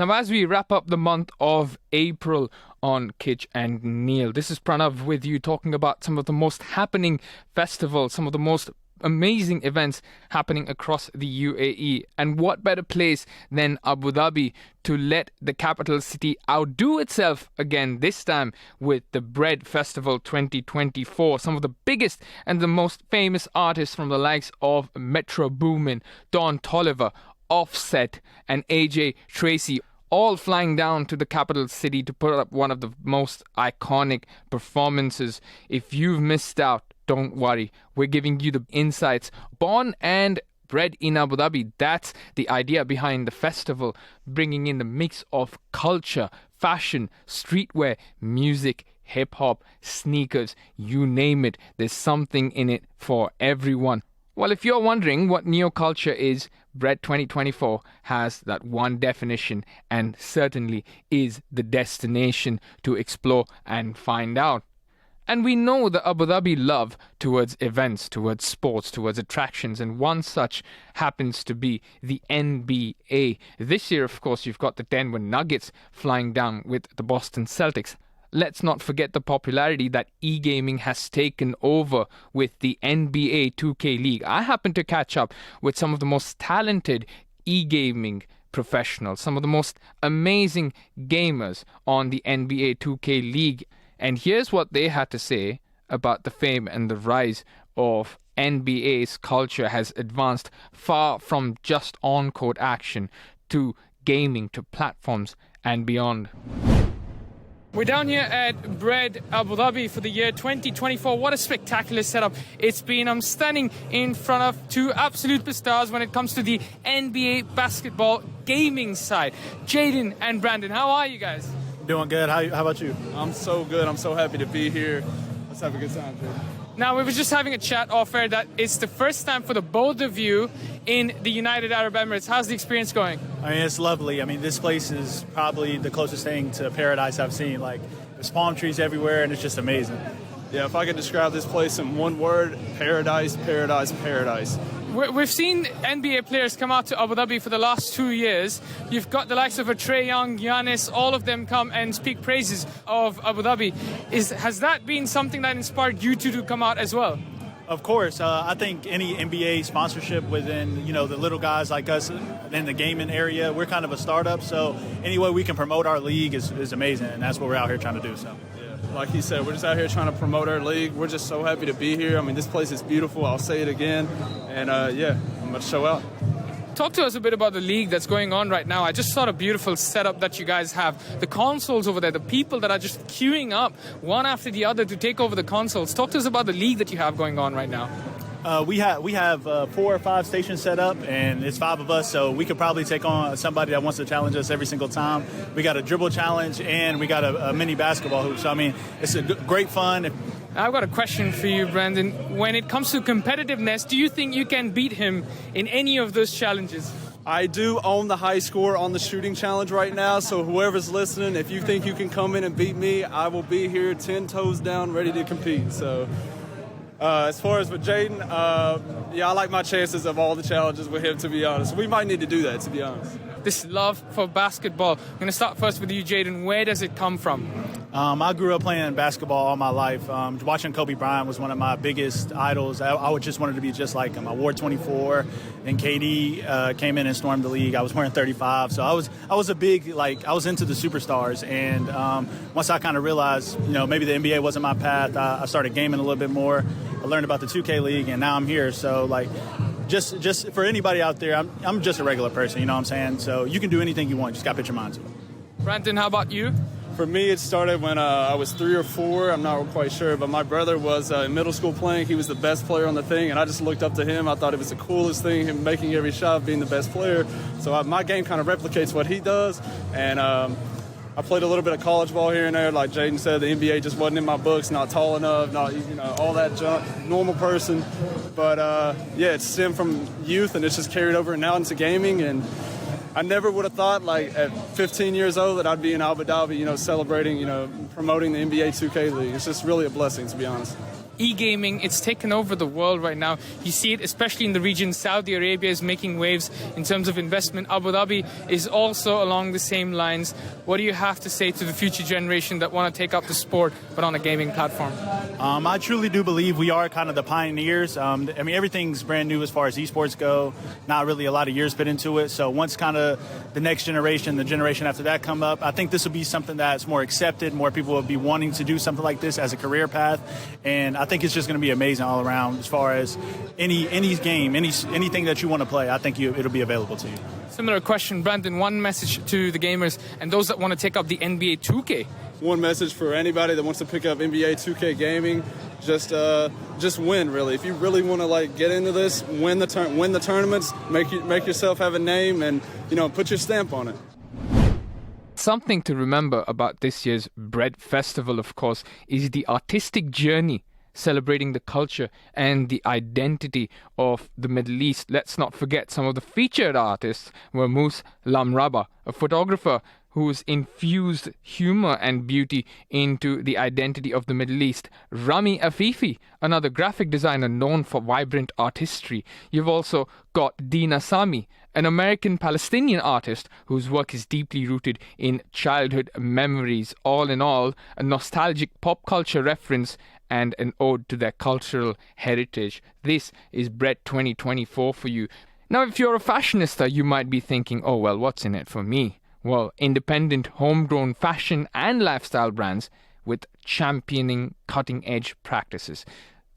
Now, as we wrap up the month of April on Kitch and Neil, this is Pranav with you talking about some of the most happening festivals, some of the most amazing events happening across the UAE. And what better place than Abu Dhabi to let the capital city outdo itself again, this time with the BRED Festival 2024. Some of the biggest and the most famous artists from the likes of Metro Boomin, Toliver, Offset and AJ Tracy, all flying down to the capital city to put up one of the most iconic performances. If you've missed out, don't worry. We're giving you the insights. Born and bred in Abu Dhabi, that's the idea behind the festival, bringing in the mix of culture, fashion, streetwear, music, hip-hop, sneakers, you name it. There's something in it for everyone. Well, if you're wondering what neoculture is, BRED 2024 has that one definition and certainly is the destination to explore and find out. And we know the Abu Dhabi love towards events, towards sports, towards attractions, and one such happens to be the NBA. This year, of course, you've got the Denver Nuggets flying down with the Boston Celtics. Let's not forget the popularity that e-gaming has taken over with the NBA 2K League. I happen to catch up with some of the most talented e-gaming professionals, some of the most amazing gamers on the NBA 2K League. And here's what they had to say about the fame and the rise of NBA's culture has advanced far from just on-court action to gaming, to platforms and beyond. We're down here at BRED Abu Dhabi for the year 2024. What a spectacular setup it's been. I'm standing in front of two absolute stars when it comes to the NBA basketball gaming side. Jaden and Brandon, how are you guys? Doing good. How about you? I'm so good. I'm so happy to be here. Let's have a good time, Jaden. Now, we were just having a chat off air that it's the first time for the both of you in the United Arab Emirates. How's the experience going? I mean, it's lovely. I mean, this place is probably the closest thing to paradise I've seen. Like, there's palm trees everywhere, and it's just amazing. Yeah, if I could describe this place in one word, paradise, paradise, paradise. We've seen NBA players come out to Abu Dhabi for the last 2 years. You've got the likes of a Trae Young, Giannis, all of them come and speak praises of Abu Dhabi. Has that been something that inspired you two to come out as well? Of course. I think any NBA sponsorship within, the little guys like us in the gaming area, we're kind of a startup. So any way we can promote our league is amazing, and that's what we're out here trying to do. So. Like he said, we're just out here trying to promote our league. We're just so happy to be here. I mean, this place is beautiful. I'll say it again. And I'm going to show out. Talk to us a bit about the league that's going on right now. I just saw a beautiful setup that you guys have. The consoles over there, the people that are just queuing up one after the other to take over the consoles. Talk to us about the league that you have going on right now. We have 4 or 5 stations set up, and it's 5 of us, so we could probably take on somebody that wants to challenge us every single time. We got a dribble challenge, and we got a mini basketball hoop. So, I mean, it's a great fun. I've got a question for you, Brandon. When it comes to competitiveness, do you think you can beat him in any of those challenges? I do own the high score on the shooting challenge right now, so whoever's listening, if you think you can come in and beat me, I will be here 10 toes down, ready to compete. So. As far as with Jaden, I like my chances of all the challenges with him, to be honest. We might need to do that, to be honest. This love for basketball. I'm going to start first with you, Jaden. Where does it come from? I grew up playing basketball all my life. Watching Kobe Bryant was one of my biggest idols. I would just wanted to be just like him. I wore 24, and KD came in and stormed the league. I was wearing 35, so I was a big, I was into the superstars. And once I kind of realized, maybe the NBA wasn't my path, I started gaming a little bit more. I learned about the 2K League, and now I'm here. So, just for anybody out there, I'm just a regular person, you know what I'm saying? So you can do anything you want. Just got to put your mind to it. Brandon, how about you? For me, it started when I was 3 or 4. I'm not quite sure, but my brother was in middle school playing. He was the best player on the thing, and I just looked up to him. I thought it was the coolest thing, him making every shot, being the best player. So my game kind of replicates what he does, and I played a little bit of college ball here and there. Like Jaden said, the NBA just wasn't in my books, not tall enough, not all that junk, normal person. But it stemmed from youth, and it's just carried over now into gaming. And I never would have thought, at 15 years old, that I'd be in Abu Dhabi, celebrating, promoting the NBA 2K League. It's just really a blessing, to be honest. e-gaming, it's taken over the world right now. You see it especially in the region. Saudi Arabia is making waves in terms of investment. Abu Dhabi is also along the same lines. What do you have to say to the future generation that want to take up the sport but on a gaming platform? I truly do believe we are kind of the pioneers. I mean, everything's brand new as far as esports go. Not really a lot of years put into it. So once kind of the next generation, the generation after that come up, I think this will be something that's more accepted. More people will be wanting to do something like this as a career path. And I think it's just going to be amazing all around as far as any game, anything that you want to play. I think it'll be available to you. Similar question, Brandon. One message to the gamers and those that want to take up the NBA 2K. One message for anybody that wants to pick up NBA 2K gaming: just win. Really, if you really want to like get into this, win the tournaments, make yourself have a name, and put your stamp on it. Something to remember about this year's BRED Festival, of course, is the artistic journey celebrating the culture and the identity of the Middle East. Let's not forget some of the featured artists were Mous Lamraba, a photographer who's infused humor and beauty into the identity of the Middle East. Rami Afifi, another graphic designer known for vibrant artistry. You've also got Dina Sami, an American-Palestinian artist whose work is deeply rooted in childhood memories. All in all, a nostalgic pop culture reference and an ode to their cultural heritage. This is BRED 2024 for you. Now, if you're a fashionista, you might be thinking, oh, well, what's in it for me? Well, independent, homegrown fashion and lifestyle brands with championing cutting-edge practices.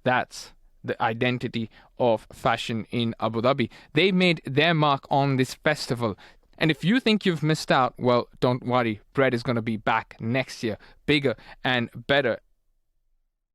That's the identity of fashion in Abu Dhabi. They made their mark on this festival. And if you think you've missed out, well, don't worry. BRED is going to be back next year, bigger and better.